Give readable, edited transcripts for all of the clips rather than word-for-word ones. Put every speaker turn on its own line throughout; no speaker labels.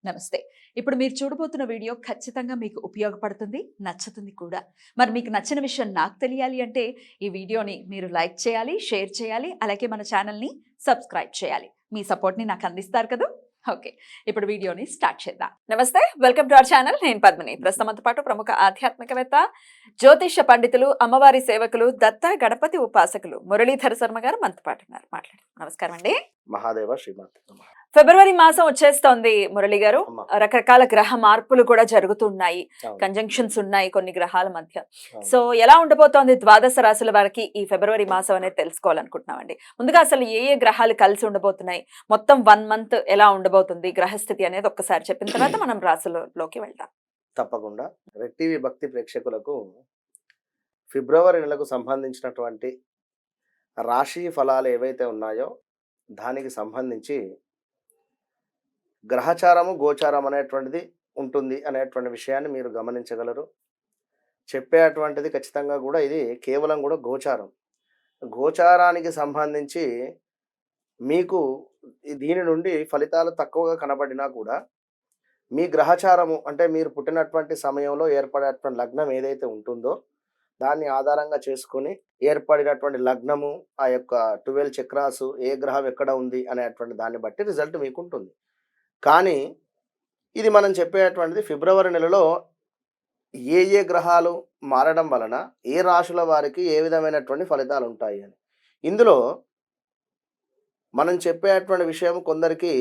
నమస్తే. ఇప్పుడు మీరు చూడబోతున్న వీడియో ఖచ్చితంగా మీకు ఉపయోగపడుతుంది, నచ్చుతుంది కూడా. మరి మీకు నచ్చిన విషయం నాకు తెలియాలి అంటే ఈ వీడియోని మీరు లైక్ చేయాలి, షేర్ చేయాలి, అలాగే మన ఛానల్‌ని సబ్స్క్రైబ్ చేయాలి. మీ సపోర్ట్‌ని నాకు అందిస్తారు కదూ! ఓకే. ఇప్పుడు వీడియోని స్టార్ట్ చేద్దాం. నమస్తే. Welcome to our channel. నేను పద్మిని. ప్రస్తుతంతో పాటు ప్రముఖ ఆధ్యాత్మికవేత్త, జ్యోతిష్య పండితులు, అమ్మవారి సేవకులు, దత్త గణపతి ఉపాసకులు మురళీధర శర్మ గారు మనతో పాటు ఉన్నారు. మాట్లాడండి. నమస్కారం అండి.
మహాదేవ శ్రీమాత
ఫిబ్రవరి మాసం వచ్చేస్తోంది మురళి గారు.
అమ్మ.
రకరకాల గ్రహ మార్పులు కూడా జరుగుతున్నాయి,
అవును.
కంజంక్షన్స్ ఉన్నాయి కొన్ని గ్రహాల మధ్య.
అవును.
సో ఎలా ఉండబోతోంది ద్వాదశ రాశుల వారికి ఈ ఫిబ్రవరి మాసం అనేది తెలుసుకోవాలనుకుంటున్నామండి. ముందుగా అసలు ఏ ఏ గ్రహాలు కలిసి ఉండబోతున్నాయి, మొత్తం 1 మంత్ ఎలా ఉండబోతుంది గ్రహస్థితి అనేది ఒక్కసారి చెప్పిన తర్వాత మనం రాశులలోకి వెళ్దాం.
తప్పకుండా రెడ్ టీవీ భక్తి ప్రేక్షకులకు ఫిబ్రవరి నెలకు సంబంధించినటువంటి రాశి ఫలాలు ఏవైతే ఉన్నాయో దానికి సంబంధించి గ్రహచారము గోచారం అనేటువంటిది ఉంటుంది అనేటువంటి విషయాన్ని మీరు గమనించగలరు. చెప్పేటువంటిది ఖచ్చితంగా కూడా ఇది కేవలం కూడా గోచారం. గోచారానికి సంబంధించి మీకు దీని నుండి ఫలితాలు తక్కువగా కనబడినా కూడా మీ గ్రహచారము అంటే మీరు పుట్టినటువంటి సమయంలో ఏర్పడేటువంటి లగ్నం ఏదైతే ఉంటుందో దాన్ని ఆధారంగా చేసుకొని ఏర్పడినటువంటి లగ్నము, ఆ యొక్క 12 చక్రాసు, ఏ గ్రహం ఎక్కడ ఉంది అనేటువంటి దాన్ని బట్టి రిజల్ట్ మీకు ఉంటుంది. కానీ ఇది మనం చెప్పేటువంటిది ఫిబ్రవరి నెలలో ఏ ఏ గ్రహాలు మారడం వలన ఏ రాశుల వారికి ఏ విధమైనటువంటి ఫలితాలు ఉంటాయి అని. ఇందులో మనం చెప్పేటువంటి విషయం కొందరికి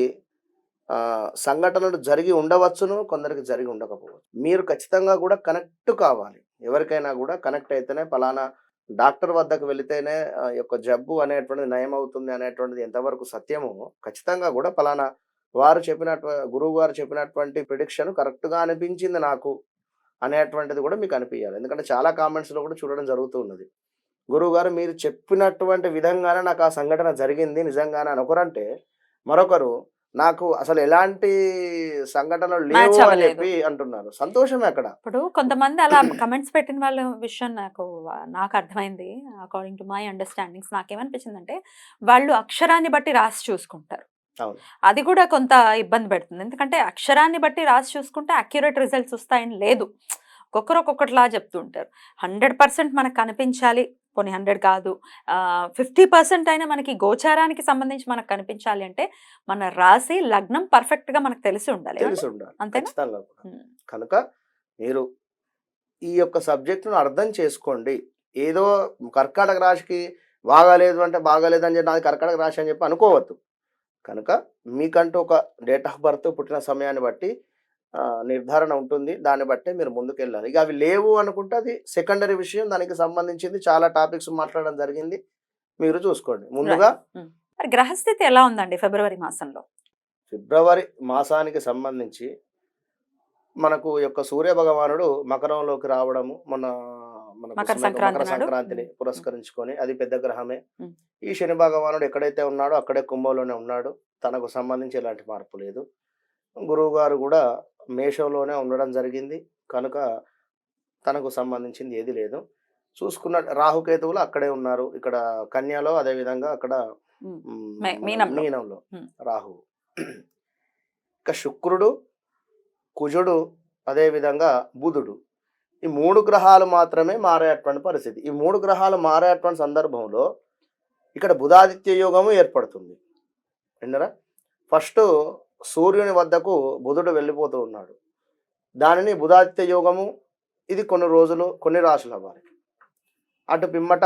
సంఘటనలు జరిగి ఉండవచ్చును, కొందరికి జరిగి ఉండకపోవచ్చు. మీరు ఖచ్చితంగా కూడా కనెక్ట్ కావాలి. ఎవరికైనా కూడా కనెక్ట్ అయితేనే ఫలానా డాక్టర్ వద్దకు వెళితేనే యొక్క జబ్బు అనేటువంటిది నయం అవుతుంది అనేటువంటిది ఎంతవరకు సత్యమో ఖచ్చితంగా కూడా ఫలానా వారు గురువు గారు చెప్పినటువంటి ప్రిడిక్షన్ కరెక్ట్గా అనిపించింది నాకు అనేటువంటిది కూడా మీకు అనిపించాలి. ఎందుకంటే చాలా కామెంట్స్లో కూడా చూడడం జరుగుతూ ఉన్నది. గురువు గారు మీరు చెప్పినటువంటి విధంగానే నాకు ఆ సంఘటన జరిగింది నిజంగానే అని ఒకరంటే, మరొకరు నాకు అసలు ఎలాంటి సంఘటనలు
మ్యాచ్
లేవు అని
అవ్వలేదు.
చెప్పి అంటున్నారు. సంతోషమే అక్కడ.
ఇప్పుడు కొంతమంది అలా కమెంట్స్ పెట్టిన వాళ్ళ విషయం నాకు అర్థమైంది. అకార్డింగ్ టు మై అండర్‌స్టాండింగ్స్ నాకేమనిపించిందంటే, వాళ్ళు అక్షరాన్ని బట్టి రాసి చూసుకుంటారు.
అవును.
అది కూడా కొంత ఇబ్బంది పెడుతుంది. ఎందుకంటే అక్షరాన్ని బట్టి రాసి చూసుకుంటే అక్యురేట్ రిజల్ట్స్ వస్తాయని లేదు. ఒక్కొక్కరు ఒక్కొక్కటిలా చెప్తూ ఉంటారు. 100% మనకు కనిపించాలి, పోనీ 100 కాదు, 50% అయినా మనకి గోచారానికి సంబంధించి మనకు కనిపించాలి అంటే మన రాశి, లగ్నం పర్ఫెక్ట్‌గా మనకు తెలిసి ఉండాలి.
తెలిసి
ఏమండి?
ఉండాలి
అంతేనా?
ఖచ్చితంగా కూడా.
హ్మ్.
కనుక మీరు ఈ యొక్క సబ్జెక్టును అర్థం చేసుకోండి. ఏదో కర్కాటక రాశికి బాగాలేదు అంటే బాగాలేదు అని చెప్పి నాది కర్కాటక రాశి అని చెప్పి అనుకోవద్దు. కనుక మీకంటూ ఒక డేట్ ఆఫ్ బర్త్, పుట్టిన సమయాన్ని బట్టి నిర్ధారణ ఉంటుంది. దాన్ని బట్టే మీరు ముందుకెళ్ళాలి. ఇక అవి లేవు అనుకుంటే అది సెకండరీ విషయం. దానికి సంబంధించింది చాలా టాపిక్స్ మాట్లాడడం జరిగింది. మీరు చూసుకోండి. ముందుగా
హ్మ్. మరి గ్రహస్థితి ఎలా ఉందండి ఫిబ్రవరి మాసంలో?
ఫిబ్రవరి మాసానికి సంబంధించి మనకు యొక్క సూర్య భగవానుడు మకరంలోకి రావడము మనకు
మకర
మకర
సంక్రాంతి నాడు.
సంక్రాంతిని
హ్మ్.
పురస్కరించుకొని అది పెద్ద గ్రహమే.
హ్మ్.
ఈ శని భగవానుడు ఎక్కడైతే ఉన్నాడో అక్కడే కుంభంలోనే ఉన్నాడు. తనకు సంబంధించి ఎలాంటి మార్పు లేదు. గురువు గారు కూడా మేషంలోనే ఉండడం జరిగింది. కనుక తనకు సంబంధించింది ఏది లేదు. చూసుకున్న రాహుకేతువులు అక్కడే ఉన్నారు. ఇక్కడ కన్యలో, అదేవిధంగా అక్కడ
హ్మ్.
మన
మీనంలో.
మీనంలో
హ్మ్.
రాహువు. ఇక శుక్రుడు, కుజుడు, అదేవిధంగా బుధుడు, ఈ 3 గ్రహాలు మాత్రమే మారేటువంటి పరిస్థితి. ఈ 3 గ్రహాలు మారేటువంటి సందర్భంలో ఇక్కడ బుధాదిత్య యోగము ఏర్పడుతుంది. విన్నరా? ఫస్ట్ సూర్యుని వద్దకు బుధుడు వెళ్ళిపోతూ ఉన్నాడు. దానిని బుధాదిత్య యోగము. ఇది కొన్ని రోజులు కొన్ని రాశుల వారికి. అటు పిమ్మట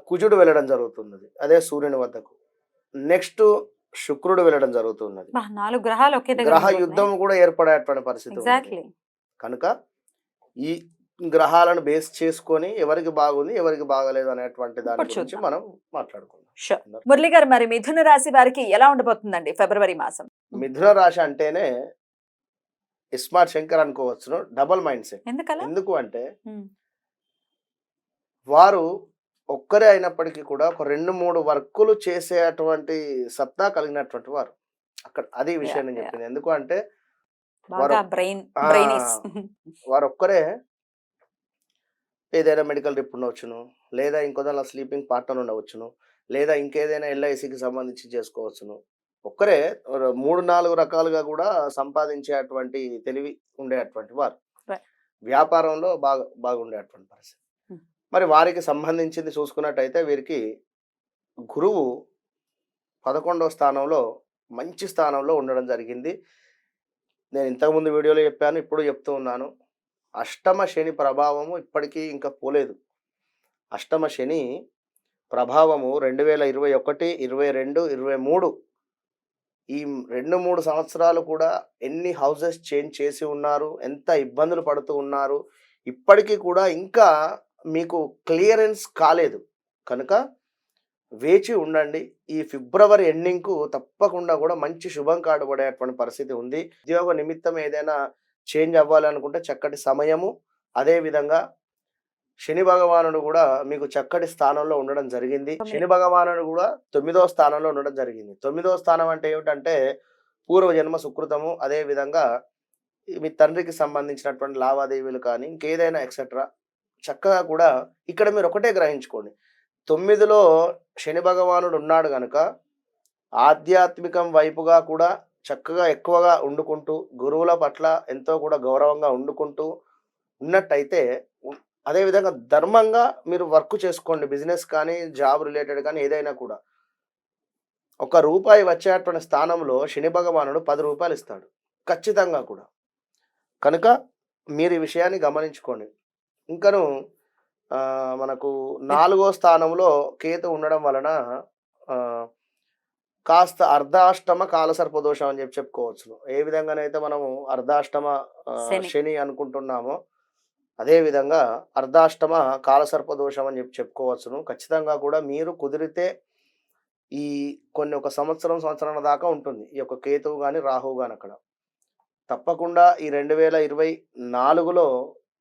కుజుడు వెళ్ళడం జరుగుతున్నది, అదే సూర్యుని వద్దకు. నెక్స్ట్ శుక్రుడు వెళ్ళడం జరుగుతున్నది.
4 గ్రహాలు ఒకే దగ్గర
గ్రహ
ఉండిపోతున్నాయి.
యుద్ధం కూడా ఏర్పడేటువంటి పరిస్థితి ఉన్నది.
ఎగ్జాక్ట్‌లీ.
కనుక ఈ గ్రహాలను బేస్ చేసుకొని ఎవరికి బాగుంది, ఎవరికి బాగలేదు అనేటువంటి దాని
ఇప్పుడు
గురించి
చూద్దాం.
మనం మాట్లాడుకుందాం.
షూర్. మురళి గారు, మరి మిథున రాశి వారికి ఎలా ఉండబోతుందండి ఫిబ్రవరి మాసం?
మిథున రాశి అంటేనే ఇస్మార్ట్ శంకర్ అనుకోవచ్చును. Double mind set.
ఎందుకలా?
ఎందుకు అంటే
హ్మ్.
వారు ఒక్కరే అయినప్పటికీ కూడా ఒక 2-3 వర్కులు చేసేటువంటి సత్తా కలిగినటువంటి వారు. అక్కడ అది విషయం నేను చెప్పింది. ఎందుకు అంటే వారు
బాగా బ్రెయినీస్.
వారొక్కరే ఏదైనా మెడికల్ రిప్ ఉండవచ్చును, లేదా ఇంకో దానిలో స్లీపింగ్ పార్ట్నర్ ఉండవచ్చును, లేదా ఇంకేదైనా ఎల్ఐసికి సంబంధించి చేసుకోవచ్చును. ఒక్కరే 3-4 రకాలుగా కూడా సంపాదించేటువంటి తెలివి ఉండేటువంటి వారు.
Right.
వ్యాపారంలో బాగుండేటువంటి పరిస్థితి.
Hmm.
మరి వారికి సంబంధించింది చూసుకున్నట్టయితే వీరికి గురువు 11వ స్థానంలో మంచి స్థానంలో ఉండడం జరిగింది. నేను ఇంతకుముందు వీడియోలో చెప్పాను, ఇప్పుడు చెప్తూ ఉన్నాను. అష్టమ శని ప్రభావము ఇప్పటికీ ఇంకా పోలేదు. అష్టమ శని ప్రభావము 2021, 22, 23 ఈ 2-3 సంవత్సరాలు కూడా ఎన్ని హౌసెస్ చేంజ్ చేసి ఉన్నారు, ఎంత ఇబ్బందులు పడుతూ ఉన్నారు. ఇప్పటికీ కూడా ఇంకా మీకు క్లియరెన్స్ కాలేదు. కనుక వేచి ఉండండి. ఈ ఫిబ్రవరి ఎండింగ్‌కు తప్పకుండా కూడా మంచి శుభం పడేటువంటి పరిస్థితి ఉంది. ఉద్యోగ నిమిత్తం ఏదైనా చేంజ్ అవ్వాలనుకుంటే చక్కటి సమయము. అదే విధంగా శని భగవానుడు కూడా మీకు చక్కటి స్థానంలో ఉండడం జరిగింది. శని భగవానుడు కూడా 9వ స్థానంలో ఉండడం జరిగింది. 9వ స్థానం అంటే ఏమిటంటే పూర్వజన్మ సుకృతము. అదే విధంగా మీ తండ్రికి సంబంధించినటువంటి లావాదేవీలు కానీ ఇంకేదైనా ఎక్సెట్రా చక్కగా కూడా ఇక్కడ మీరు ఒకటే గ్రహించుకోండి. 9లో శని భగవానుడు ఉన్నాడు గనుక ఆధ్యాత్మికం వైపుగా కూడా చక్కగా ఎక్కువగా వండుకుంటూ గురువుల పట్ల ఎంతో కూడా గౌరవంగా వండుకుంటూ ఉన్నట్టయితే అదేవిధంగా ధర్మంగా మీరు వర్క్ చేసుకోండి. బిజినెస్ కానీ జాబ్ రిలేటెడ్ కానీ ఏదైనా కూడా ₹1 వచ్చేటువంటి స్థానంలో శని భగవానుడు ₹10 ఇస్తాడు ఖచ్చితంగా కూడా. కనుక మీరు ఈ విషయాన్ని గమనించుకోండి. ఇంకను మనకు 4వ స్థానంలో కేతు ఉండడం వలన కాస్త అర్ధాష్టమ కాలసర్పదోషం అని చెప్పుకోవచ్చు. ఏ విధంగానైతే మనము అర్ధాష్టమ శని అనుకుంటున్నామో అదే విధంగా అర్ధాష్టమ కాలసర్పదోషం అని చెప్పుకోవచ్చును. ఖచ్చితంగా కూడా మీరు కుదిరితే ఈ ఒక సంవత్సరం దాకా ఉంటుంది ఈ యొక్క కేతువు కానీ రాహువు కానీ. అక్కడ తప్పకుండా ఈ 2024లో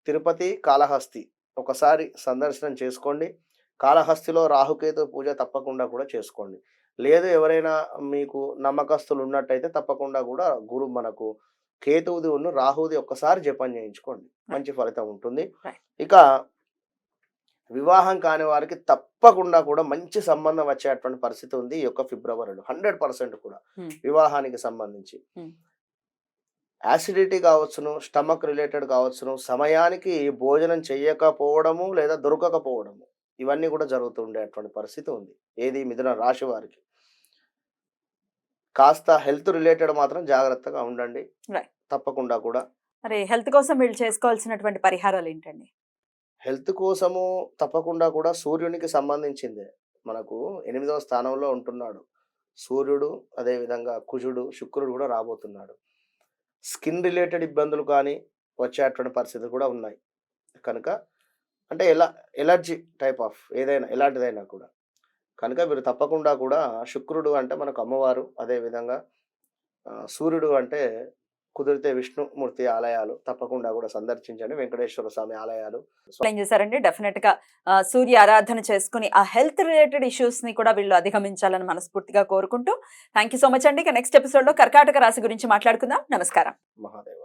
తిరుపతి కాళహస్తి ఒకసారి సందర్శనం చేసుకోండి. కాళహస్తిలో రాహుకేతు పూజ తప్పకుండా కూడా చేసుకోండి. లేదు ఎవరైనా మీకు నమ్మకస్తులు ఉన్నట్టయితే తప్పకుండా కూడా మనకు కేతువుది ఉన్న రాహుది ఒక్కసారి జపం చేయించుకోండి. మంచి ఫలితం ఉంటుంది. ఇక వివాహం కాని వారికి తప్పకుండా కూడా మంచి సంబంధం వచ్చేటువంటి పరిస్థితి ఉంది ఈ యొక్క ఫిబ్రవరిలో 100% కూడా. వివాహానికి సంబంధించి యాసిడిటీ కావచ్చును, స్టమక్ రిలేటెడ్ కావచ్చును, సమయానికి భోజనం చేయకపోవడము లేదా దొరకకపోవడము ఇవన్నీ కూడా జరుగుతూ ఉండేటువంటి పరిస్థితి ఉంది. ఏది మిథున రాశి వారికి కాస్త హెల్త్ రిలేటెడ్ మాత్రం జాగ్రత్తగా ఉండండి తప్పకుండా కూడా.
మరి హెల్త్ కోసం వీళ్ళు చేసుకోవాల్సినటువంటి పరిహారాలు ఏంటండి?
హెల్త్ కోసము తప్పకుండా కూడా సూర్యునికి సంబంధించిందే. మనకు 8వ స్థానంలో ఉంటున్నాడు సూర్యుడు. అదే విధంగా కుజుడు, శుక్రుడు కూడా రాబోతున్నాడు. స్కిన్ రిలేటెడ్ ఇబ్బందులు కానీ వచ్చేటువంటి పరిస్థితులు కూడా ఉన్నాయి. కనుక అంటే ఎలర్జీ టైప్ ఆఫ్ ఏదైనా ఎలాంటిదైనా కూడా. కనుక మీరు తప్పకుండా కూడా శుక్రుడు అంటే మనకు అమ్మవారు, అదే విధంగా సూర్యుడు అంటే కుదిరితే విష్ణుమూర్తి ఆలయాలు తప్పకుండా కూడా సందర్శించండి. వెంకటేశ్వర స్వామి ఆలయాలు
ఏం చేశారండి. డెఫినెట్ గా సూర్య ఆరాధన చేసుకుని ఆ హెల్త్ రిలేటెడ్ ఇష్యూస్ ని కూడా వీళ్ళు అధిగమించాలని మనస్ఫూర్తిగా కోరుకుంటూ థ్యాంక్ యూ సో మచ్ అండి. నెక్స్ట్ ఎపిసోడ్ లో కర్కాటక రాశి గురించి మాట్లాడుకుందాం. నమస్కారం.
మహాదేవ.